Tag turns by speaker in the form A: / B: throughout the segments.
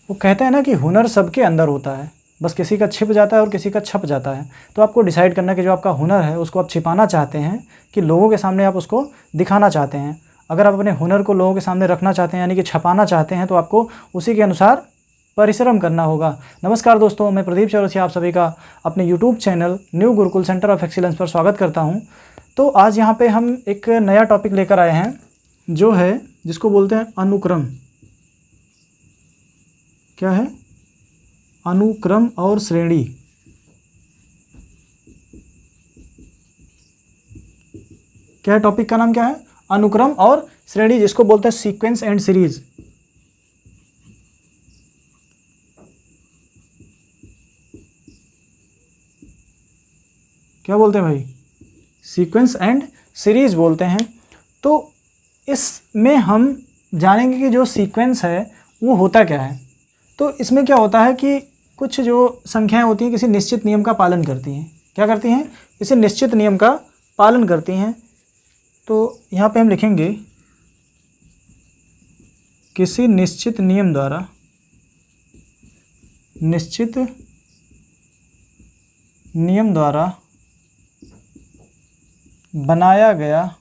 A: वो कहते हैं ना कि हुनर सबके अंदर होता है, बस किसी का छिप जाता है और किसी का छप जाता है। तो आपको डिसाइड करना है कि जो आपका हुनर है उसको आप छिपाना चाहते हैं कि लोगों के सामने आप उसको दिखाना चाहते हैं। अगर आप अपने हुनर को लोगों के सामने रखना चाहते हैं यानी कि छपाना चाहते हैं तो आपको उसी के अनुसार परिश्रम करना होगा। नमस्कार दोस्तों, मैं प्रदीप चौरसिया आप सभी का अपने YouTube channel new Gurukul centre of excellence पर स्वागत करता हूं। तो आज यहाँ पे हम एक नया टॉपिक लेकर आए हैं जो है जिसको बोलते हैं अनुक्रम। क्या है? अनुक्रम और श्रेणी। क्या है टॉपिक का नाम? क्या है? अनुक्रम और श्रेणी, जिसको बोलते हैं सीक्वेंस एंड सीरीज। क्या बोलते हैं भाई? सीक्वेंस एंड सीरीज बोलते हैं। तो इसमें हम जानेंगे कि जो सीक्वेंस है वो होता क्या है। तो इसमें क्या होता है कि कुछ जो संख्याएं होती हैं किसी निश्चित नियम का पालन करती हैं। क्या करती हैं? किसी निश्चित नियम का पालन करती हैं। तो यहाँ पे हम लिखेंगे किसी निश्चित नियम द्वारा बनाया गया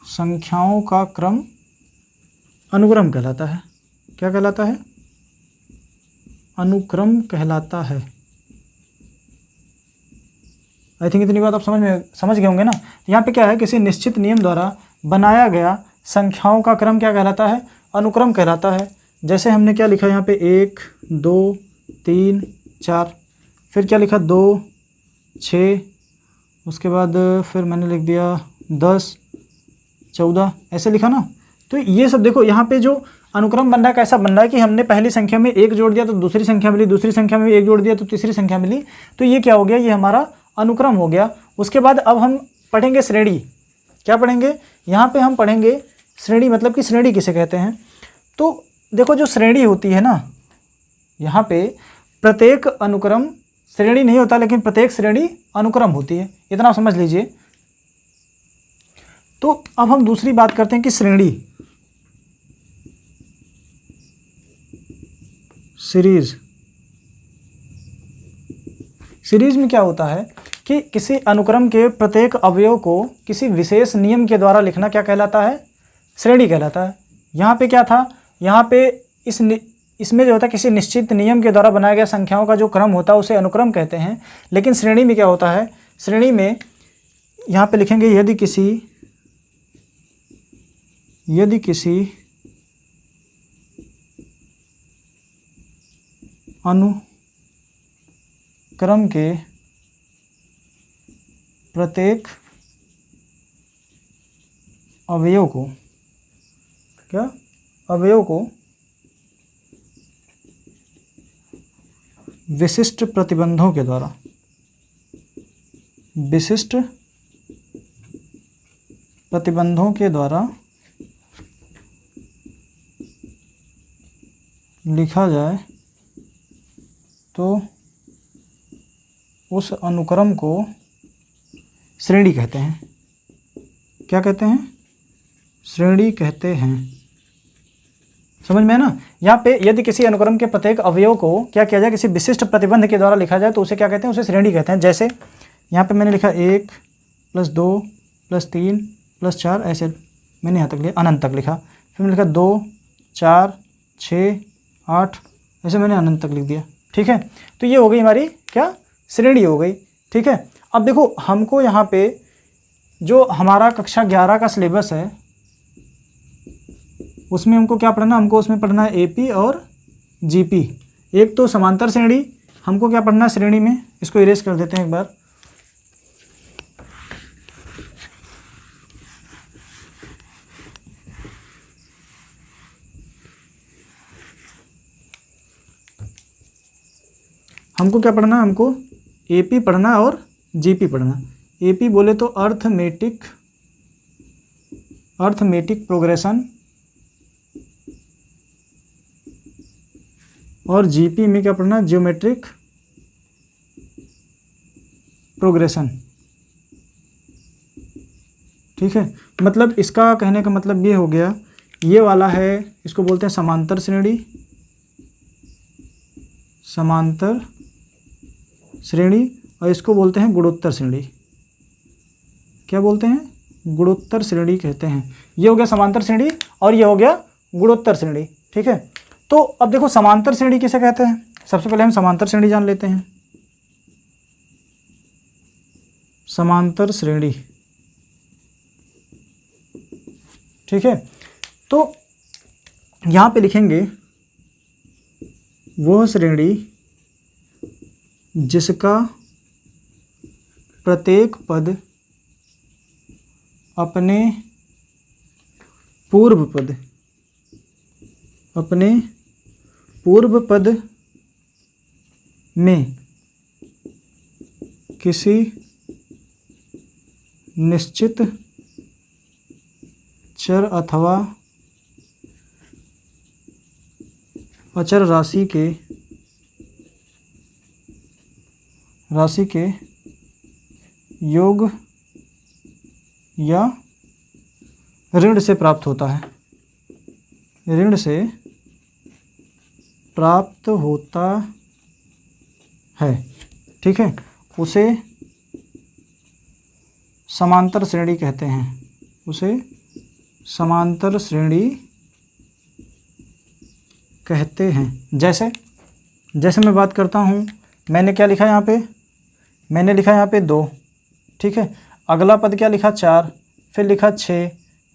A: संख्याओं का क्रम अनुक्रम कहलाता है। क्या कहलाता है? अनुक्रम कहलाता है। आई थिंक इतनी बात आप समझ गए होंगे ना। यहाँ पे क्या है? किसी निश्चित नियम द्वारा बनाया गया संख्याओं का क्रम क्या कहलाता है? अनुक्रम कहलाता है। जैसे हमने क्या लिखा यहाँ पे 1 2 3 4, फिर क्या लिखा 2 6, उसके बाद फिर मैंने लिख दिया 10 14, ऐसे लिखा ना। तो ये सब देखो यहाँ पे जो अनुक्रम बन रहा है कैसा बन रहा है कि हमने पहली संख्या में 1 जोड़ दिया तो दूसरी संख्या मिली, दूसरी संख्या में 1 जोड़ दिया तो तीसरी संख्या मिली। तो ये क्या हो गया? ये हमारा अनुक्रम हो गया। उसके बाद अब हम पढ़ेंगे श्रेणी। क्या पढ़ेंगे? यहाँ पे हम पढ़ेंगे श्रेणी, मतलब कि श्रेणी किसे कहते हैं। तो देखो जो श्रेणी होती है ना, यहाँ पे प्रत्येक अनुक्रम श्रेणी नहीं होता, लेकिन प्रत्येक श्रेणी अनुक्रम होती है। इतना समझ लीजिए। तो अब हम दूसरी बात करते हैं कि श्रेणी, सीरीज में क्या होता है कि किसी अनुक्रम के प्रत्येक अवयव को किसी विशेष नियम के द्वारा लिखना क्या कहलाता है? श्रेणी कहलाता है। यहाँ पे क्या था? यहाँ पे इसमें जो होता है किसी निश्चित नियम के द्वारा बनाया गया संख्याओं का जो क्रम होता है उसे अनुक्रम कहते हैं। लेकिन श्रेणी में क्या होता है? श्रेणी में यहाँ पे लिखेंगे यदि किसी अनुक्रम के प्रत्येक अवयव को विशिष्ट प्रतिबंधों के द्वारा लिखा जाए तो उस अनुक्रम को श्रेणी कहते हैं। क्या कहते हैं? श्रेणी कहते हैं। समझ में है ना। यहाँ पे यदि किसी अनुक्रम के प्रत्येक अवयव को क्या किया जाए, किसी विशिष्ट प्रतिबंध के द्वारा लिखा जाए तो उसे क्या कहते हैं? उसे श्रेणी कहते हैं। जैसे यहाँ पे मैंने लिखा 1 + 2 + 3 + 4, ऐसे मैंने यहाँ तक लिखा, अनंत तक लिखा। फिर मैंने लिखा 2 4 6 8, ऐसे मैंने अनंत तक लिख दिया। ठीक है। तो ये हो गई हमारी क्या? श्रेणी हो गई। ठीक है। अब देखो हमको यहाँ पे जो हमारा कक्षा 11 का सिलेबस है उसमें हमको क्या पढ़ना? हमको उसमें पढ़ना है एपी और जीपी। एक तो समांतर श्रेणी, हमको क्या पढ़ना है श्रेणी में? इसको इरेज कर देते हैं एक बार। हमको क्या पढ़ना है? हमको एपी पढ़ना और जीपी पढ़ना। एपी बोले तो अर्थमेटिक प्रोग्रेशन, और जीपी में क्या पढ़ना है? Geometric progression. ठीक ठीक है। मतलब इसका कहने का मतलब ये हो गया, ये वाला है, इसको बोलते हैं समांतर श्रेणी, समांतर श्रेणी, और इसको बोलते हैं गुणोत्तर श्रेणी। क्या बोलते हैं? गुणोत्तर श्रेणी कहते हैं। ये हो गया समांतर श्रेणी और ये हो गया गुणोत्तर श्रेणी, ठीक है। तो अब देखो समांतर श्रेणी किसे कहते हैं, सबसे पहले हम समांतर श्रेणी जान लेते हैं। समांतर श्रेणी, ठीक है। तो यहाँ पे लिखेंगे वह श्रेणी जिसका प्रत्येक पद अपने पूर्व पद में किसी निश्चित चर अथवा अचर राशि के योग या ऋण से प्राप्त होता है, ऋण से प्राप्त होता है, ठीक है, उसे समांतर श्रेणी कहते हैं, उसे समांतर श्रेणी कहते हैं। जैसे मैं बात करता हूँ, मैंने क्या लिखा यहाँ पे, मैंने लिखा यहाँ पे 2, ठीक है। अगला पद क्या लिखा 4, फिर लिखा 6,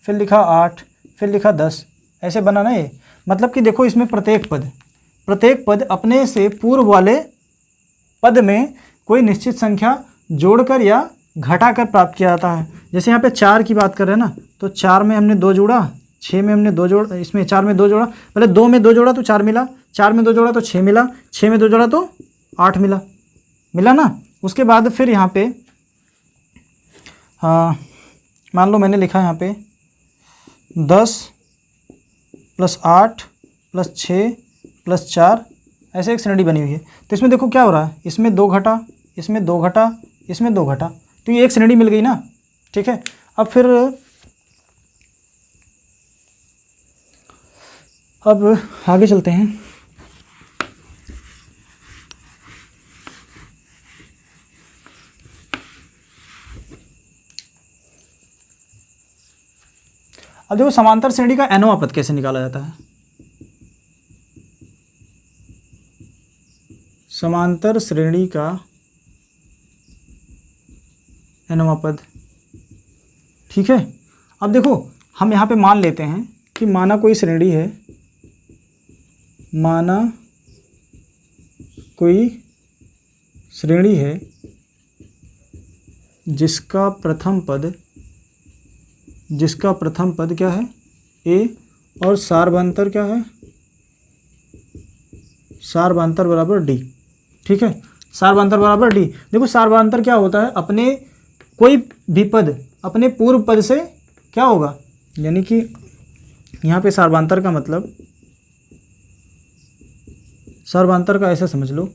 A: फिर लिखा 8, फिर लिखा 10, ऐसे बना ना ये। मतलब कि देखो इसमें प्रत्येक पद अपने से पूर्व वाले पद में कोई निश्चित संख्या जोड़कर या घटाकर प्राप्त किया जाता है। जैसे यहाँ पे 4 की बात कर रहे हैं ना, तो 4 में हमने 2 जोड़ा, 6 में हमने 2 जोड़ा, इसमें 4 में 2 जोड़ा, पहले 2 में 2 जोड़ा तो 4 मिला, 4 में 2 जोड़ा तो 6 मिला, 6 में 2 जोड़ा तो 8 मिला ना। उसके बाद फिर यहाँ पे मान लो मैंने लिखा यहाँ पे 10 + 8 + 6 + 4, ऐसे एक श्रेणी बनी हुई है। तो इसमें देखो क्या हो रहा है, इसमें 2 घटा, इसमें 2 घटा, इसमें 2 घटा, तो ये एक श्रेणी मिल गई ना, ठीक है। अब फिर आगे चलते हैं। अब देखो समांतर श्रेणी का nवां पद कैसे निकाला जाता है। समांतर श्रेणी का nवां पद, ठीक है। अब देखो हम यहाँ पे मान लेते हैं कि माना कोई श्रेणी है, माना कोई श्रेणी है जिसका प्रथम पद क्या है, a, और सार्वधातुक क्या है, सार्वधातुक बराबर d, ठीक है। सार्वधातुक बराबर d। देखो सार्वधातुक क्या होता है, अपने कोई भी पद अपने पूर्व पद से क्या होगा, यानी कि यहाँ पे सार्वधातुक का मतलब, सार्वधातुक का ऐसा समझ लो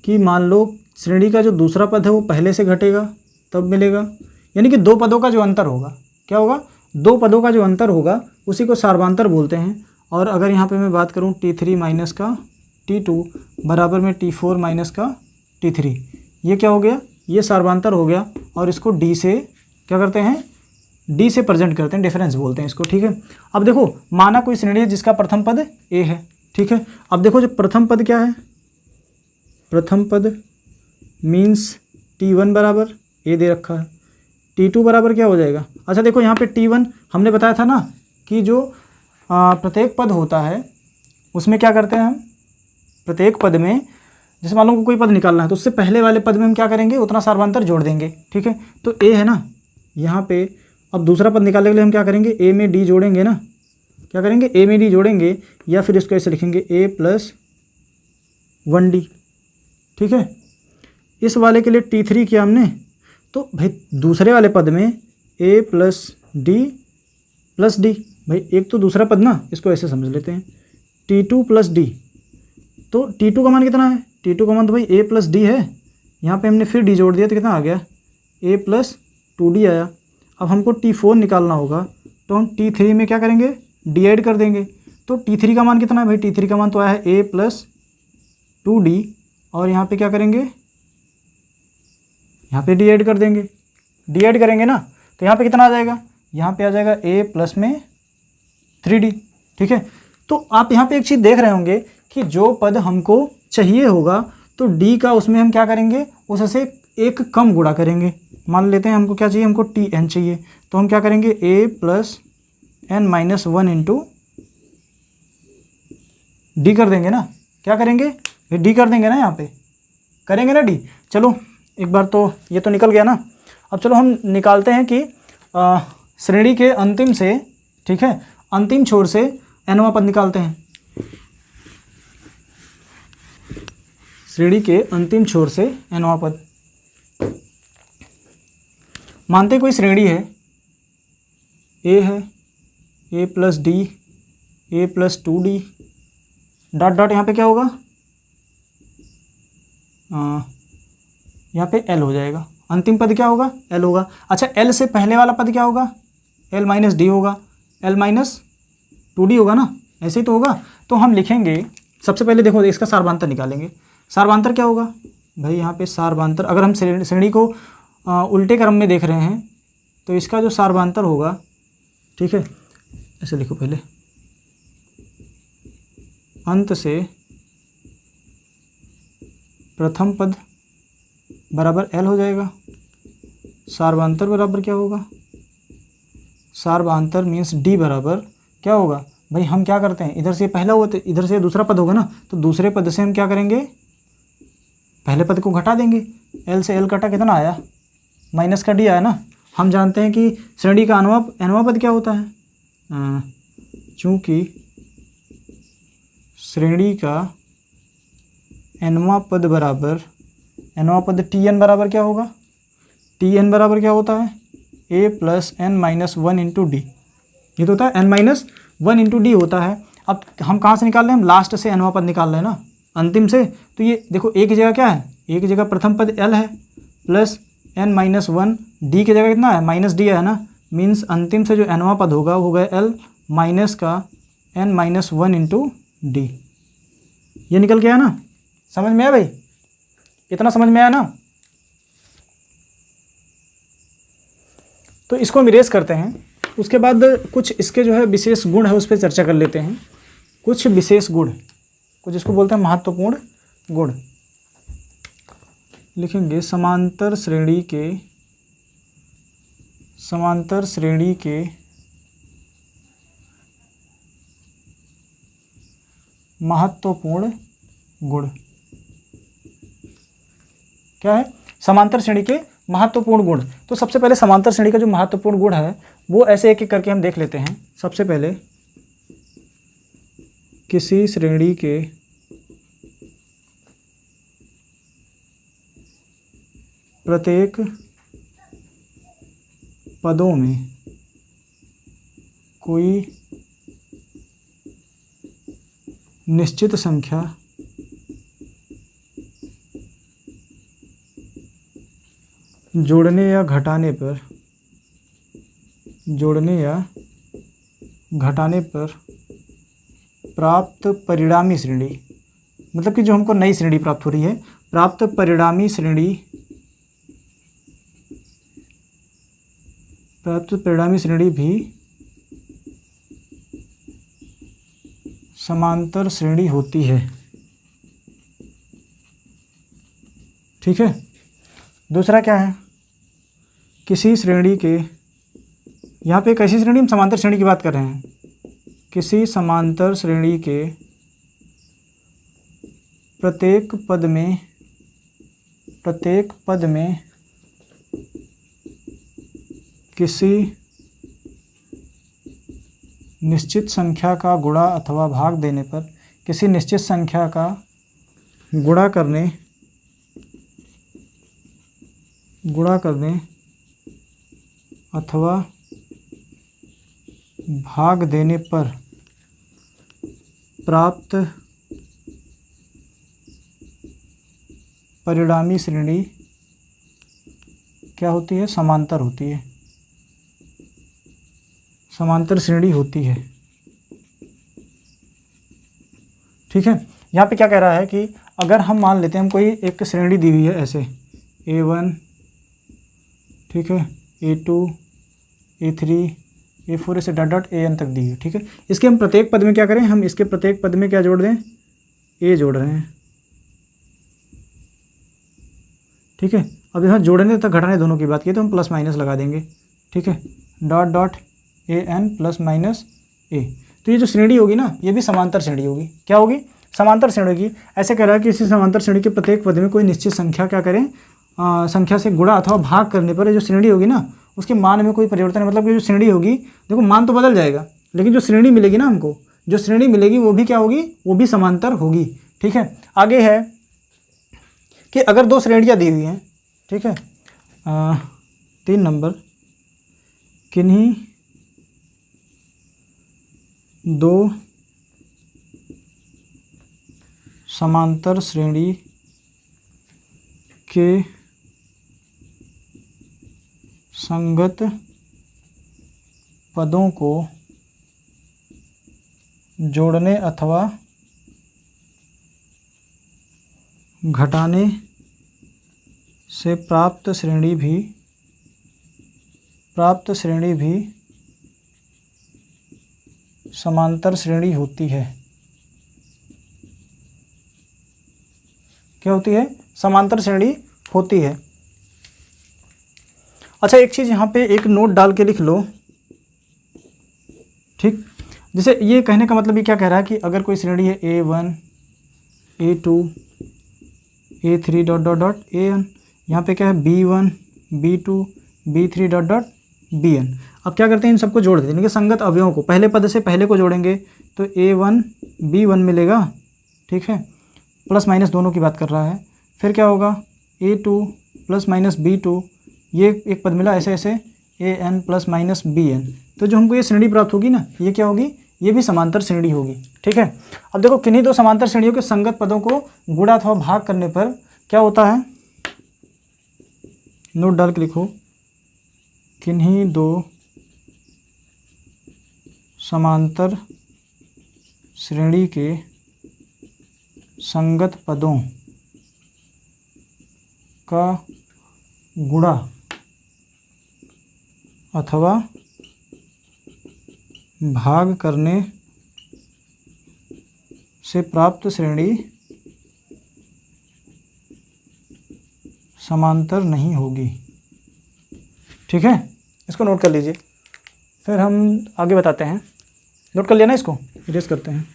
A: कि मान लो श्रेणी का जो दूसरा पद है वो पहले से घटेगा तब मिलेगा, यानी कि 2 पदों का जो अंतर होगा, क्या होगा, 2 पदों का जो अंतर होगा उसी को सार्वधातुक बोलते हैं। और अगर यहाँ पे मैं बात करूँ T3 माइनस का T2 बराबर में T4 माइनस का T3, ये क्या हो गया, ये सार्वधातुक हो गया। और इसको D से क्या करते हैं, D से प्रेजेंट करते हैं, डिफरेंस बोलते हैं इसको, ठीक है। अब देखो माना कोई श्रेणी है जिसका प्रथम पद A है, ठीक है। अब देखो जो प्रथम पद क्या है, प्रथम पद मीन्स T1 बराबर A दे रखा है, T2 बराबर क्या हो जाएगा। अच्छा देखो यहाँ पे T1 हमने बताया था ना कि जो प्रत्येक पद होता है उसमें क्या करते हैं हम, प्रत्येक पद में जैसे मान लो कोई पद निकालना है तो उससे पहले वाले पद में हम क्या करेंगे, उतना सार्वधातुक जोड़ देंगे, ठीक है। तो A है ना यहाँ पे, अब दूसरा पद निकालने के लिए हम क्या करेंगे, A में D जोड़ेंगे ना, क्या करेंगे, A में D जोड़ेंगे, या फिर इसको ऐसे लिखेंगे A + 1D, ठीक है। इस वाले के लिए T3 किया हमने, तो भाई दूसरे वाले पद में A + D + D, भाई एक तो दूसरा पद ना, इसको ऐसे समझ लेते हैं T2 + D। तो T2 का मान कितना है, T2 का मान तो भाई A + D है, यहाँ पे हमने फिर D जोड़ दिया तो कितना आ गया, A + 2D आया। अब हमको T4 निकालना होगा, तो हम T3 में क्या करेंगे, डिवाइड कर देंगे। तो T3 का मान कितना है भाई, T3 का मान तो आया है a + 2d, और यहाँ पे क्या करेंगे, यहाँ पे डिवाइड कर देंगे। डिवाइड करेंगे ना, तो यहाँ पे कितना आ जाएगा, यहाँ पे आ जाएगा a प्लस में 3d। ठीक है, तो आप यहाँ पे एक चीज़ देख रहे होंगे कि जो पद हमको चाहिए होगा तो d का उसमें हम क्या करेंगे, उससे एक कम गुणा करेंगे। मान लेते हैं हमको क्या चाहिए, हमको tn चाहिए, तो हम क्या करेंगे a + n - 1 इंटू डी कर देंगे ना। क्या करेंगे, ये डी कर देंगे ना, यहाँ पे करेंगे ना डी। चलो एक बार तो ये तो निकल गया ना। अब चलो हम निकालते हैं कि श्रेणी के अंतिम से, ठीक है, अंतिम छोर से nवां पद निकालते हैं। श्रेणी के अंतिम छोर से nवां पद, मानते कोई श्रेणी है, a है, a + d, a + 2d, dot dot यहाँ पे क्या होगा, यहाँ पे l हो जाएगा। अंतिम पद क्या होगा, l होगा। अच्छा, l से पहले वाला पद क्या होगा, l - d होगा, l - 2d होगा ना, ऐसे ही तो होगा। तो हम लिखेंगे, सबसे पहले देखो इसका सारवांतर निकालेंगे। सारवांतर क्या होगा भाई, यहाँ पे सारवांतर, अगर हम श्रेणी को उल्टे क्रम में देख रहे हैं तो इसका जो सारवांतर होगा, ठीक है, ऐसे लिखो पहले, अंत से प्रथम पद बराबर l हो जाएगा। सारवांतर बराबर क्या होगा, सारवांतर मीन्स d बराबर क्या होगा भाई, हम क्या करते हैं, इधर से पहला हुआ तो इधर से दूसरा पद होगा ना, तो दूसरे पद से हम क्या करेंगे, पहले पद को घटा देंगे। l से l कटा, कितना आया, माइनस का d आया ना। हम जानते हैं कि श्रेणी का nवां पद क्या होता है, चूँकि श्रेणी का nवां पद बराबर, nवां पद tn बराबर क्या होगा, tn बराबर क्या होता है, a + n - 1 इंटू डी। ये तो होता है n - 1 इंटू डी होता है। अब हम कहाँ से निकाल रहे हैं, हम लास्ट से nवां पद निकाल रहे हैं ना, अंतिम से। तो ये देखो एक जगह क्या है, एक जगह प्रथम पद l है प्लस n - 1, d की जगह कितना है, -d है ना, मीन्स अंतिम से जो nवां पद होगा वो होगा l माइनस का n - 1 इंटू डी। ये निकल के आया ना, समझ में आया भाई, इतना समझ में आया ना। तो इसको हम इरेज करते हैं, उसके बाद कुछ इसके जो है विशेष गुण है उस पर चर्चा कर लेते हैं। कुछ विशेष गुण, कुछ इसको बोलते हैं महत्वपूर्ण गुण। लिखेंगे समांतर श्रेणी के महत्वपूर्ण गुण। क्या है, समांतर श्रेणी के महत्वपूर्ण गुण। तो सबसे पहले समांतर श्रेणी का जो महत्वपूर्ण गुण है वो ऐसे एक एक करके हम देख लेते हैं। सबसे पहले, किसी श्रेणी के प्रत्येक पदों में कोई निश्चित संख्या जोड़ने या घटाने पर प्राप्त परिणामी श्रेणी, मतलब कि जो हमको नई श्रेणी प्राप्त हो रही है, प्राप्त परिणामी श्रेणी भी समांतर श्रेणी होती है। ठीक है। दूसरा क्या है, किसी श्रेणी के, यहाँ पे कैसी श्रेणी, हम समांतर श्रेणी की बात कर रहे हैं, किसी समांतर श्रेणी के प्रत्येक पद में किसी निश्चित संख्या का गुणा अथवा भाग देने पर, किसी निश्चित संख्या का गुणा करने अथवा भाग देने पर प्राप्त परिणामी श्रेणी क्या होती है, समांतर होती है। समांतर श्रेणी होती है। ठीक है, यहाँ पे क्या कह रहा है कि अगर हम मान लेते हैं हम कोई एक श्रेणी दी हुई है ऐसे A1, ठीक है, A2, A3, A4 ऐसे डॉट डॉट AN तक दी है। ठीक है, इसके हम प्रत्येक पद में क्या करें, हम इसके प्रत्येक पद में क्या जोड़ दें, A जोड़ रहे हैं। ठीक है, अब यहाँ जोड़ने तक घटाने दोनों की बात की तो हम प्लस माइनस लगा देंगे। ठीक है, dot dot AN plus minus A। तो ये जो श्रेणी होगी ना, ये भी समांतर श्रेणी होगी। क्या होगी, समांतर श्रेणी होगी। ऐसे कह रहा है कि इसी समांतर श्रेणी के प्रत्येक पद में कोई निश्चित संख्या क्या करें, संख्या से गुणा अथवा भाग करने पर जो श्रेणी होगी ना, उसके मान में कोई परिवर्तन है। मतलब कि जो श्रेणी होगी, देखो मान तो बदल जाएगा, लेकिन जो श्रेणी मिलेगी ना हमको, जो श्रेणी मिलेगी वो भी क्या होगी, वो भी समांतर होगी। ठीक है, आगे है कि अगर दो श्रेणियाँ दी हुई हैं, ठीक है, 3 नंबर, किन्हीं दो समांतर श्रेणी के संगत पदों को जोड़ने अथवा घटाने से प्राप्त श्रेणी भी समांतर श्रेणी होती है। क्या होती है, समांतर श्रेणी होती है। अच्छा, एक चीज़ यहाँ पे एक नोट डाल के लिख लो। ठीक, जैसे ये कहने का मतलब ये क्या कह रहा है कि अगर कोई श्रेणी है A1, A2, A3 dot dot dot AN, यहाँ पे क्या है B1, B2, B3 dot dot BN। अब क्या करते हैं, इन सबको जोड़ देते हैं, इनके संगत अवयवों को, पहले पद से पहले को जोड़ेंगे तो A1 B1 मिलेगा। ठीक है, प्लस माइनस दोनों की बात कर रहा है। फिर क्या होगा, A2 प्लस माइनस B2, ये एक पद मिला, ऐसे ऐसे AN प्लस माइनस BN। तो जो हमको ये श्रेणी प्राप्त होगी ना, ये क्या होगी, ये भी समांतर श्रेणी होगी। ठीक है, अब देखो किन्हीं दो समांतर श्रेणियों के संगत पदों को गुणा अथवा भाग करने पर क्या होता है, नोट डाल के लिखो, किन्हीं दो समांतर श्रेणी के संगत पदों का गुणा अथवा भाग करने से प्राप्त श्रेणी समांतर नहीं होगी। ठीक है, इसको नोट कर लीजिए, फिर हम आगे बताते हैं। नोट कर लिया ना, इसको इरेज करते हैं।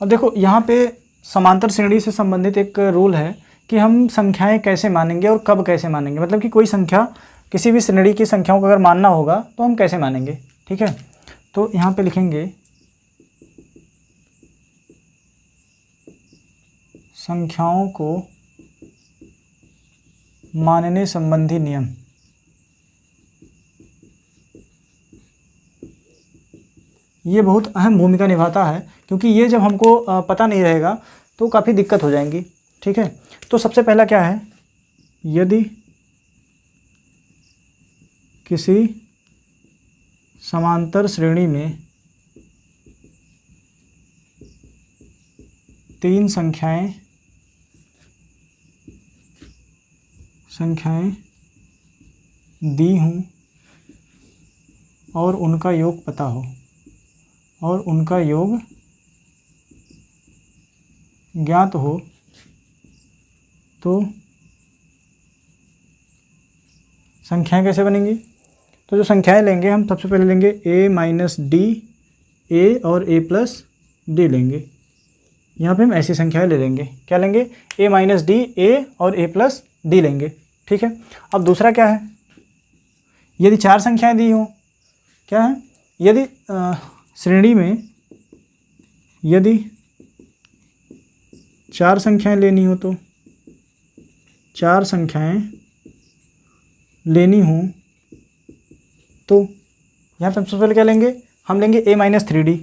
A: अब देखो यहाँ पे समांतर श्रेणी से संबंधित एक रूल है कि हम संख्याएं कैसे मानेंगे और कब कैसे मानेंगे। मतलब कि कोई संख्या, किसी भी श्रेणी की संख्याओं को अगर मानना होगा तो हम कैसे मानेंगे। ठीक है, तो यहाँ पे लिखेंगे संख्याओं को मानने संबंधी नियम। ये बहुत अहम भूमिका निभाता है, क्योंकि ये जब हमको पता नहीं रहेगा तो काफ़ी दिक्कत हो जाएंगी। ठीक है, तो सबसे पहला क्या है, यदि किसी समांतर श्रेणी में 3 संख्याएं दी हों और उनका योग पता हो और उनका योग ज्ञात हो, तो संख्याएं कैसे बनेंगी। तो जो संख्याएं लेंगे हम, सबसे पहले लेंगे a माइनस डी, ए और a प्लस डी लेंगे। यहाँ पे हम ऐसी संख्याएं ले लेंगे, क्या लेंगे, a माइनस डी, ए और a प्लस डी लेंगे। ठीक है, अब दूसरा क्या है, यदि 4 संख्याएं दी हों, क्या है, यदि श्रेणी में यदि 4 संख्याएं लेनी हो, तो 4 संख्याएं लेनी हों तो यहाँ पे हम सबसे पहले क्या लेंगे, हम लेंगे a माइनस 3d।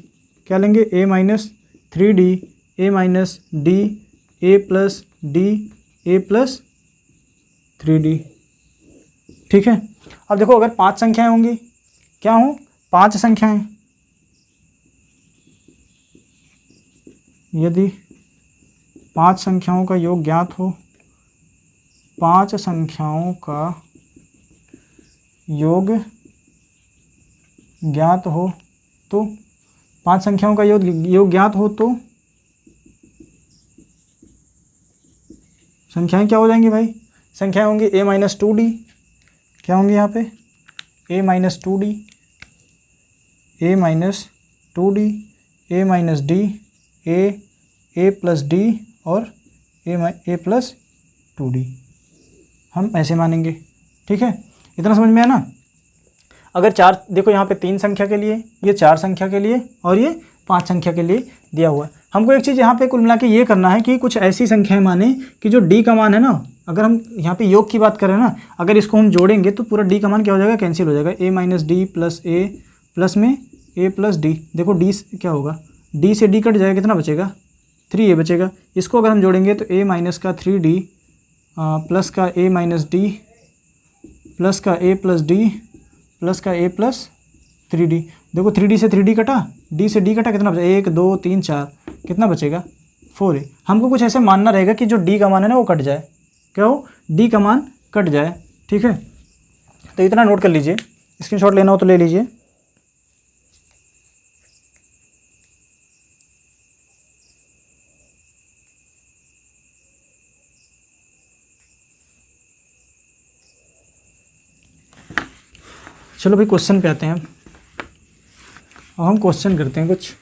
A: क्या लेंगे, a minus 3d a minus D a plus D a plus 3d। ठीक है। अब देखो अगर 5 संख्याएं होंगी, क्या हों, 5 संख्याएं, यदि 5 संख्याओं का योग ज्ञात हो, 5 संख्याओं का योग ज्ञात हो तो 5 संख्याओं का योग ज्ञात हो तो संख्याएं क्या हो जाएंगी भाई, संख्याएं होंगी a माइनस 2d, क्या होंगी यहाँ पे, a minus 2d, a minus 2d, a minus D, a plus D और a प्लस 2d, हम ऐसे मानेंगे। ठीक है, इतना समझ में आया ना। अगर 4, देखो यहाँ पे 3 संख्या के लिए, ये 4 संख्या के लिए और ये 5 संख्या के लिए दिया हुआ है। हमको एक चीज़ यहाँ पे कुल मिला के ये करना है कि कुछ ऐसी संख्याएं माने कि जो d का मान है ना, अगर हम यहाँ पे योग की बात करें ना, अगर इसको हम जोड़ेंगे तो पूरा d का मान क्या हो जाएगा, कैंसिल हो जाएगा, a minus D plus a plus में a प्लस डी। देखो d क्या होगा, d से d कट जाएगा, कितना बचेगा, 3a बचेगा। इसको अगर हम जोड़ेंगे तो a माइनस का 3d प्लस का a माइनस डी प्लस का a प्लस डी प्लस का a प्लस 3d। देखो 3d से 3d कटा, d से d कटा, कितना बचा, 1 2 3 4, कितना बचेगा, 4a। हमको कुछ ऐसे मानना रहेगा कि जो d का मान है ना वो कट जाए, क्या हो, d का मान कट जाए। ठीक है, तो इतना नोट कर लीजिए, स्क्रीनशॉट लेना हो तो ले लीजिए। चलो भाई क्वेश्चन पे आते हैं। अब हम क्वेश्चन करते हैं कुछ।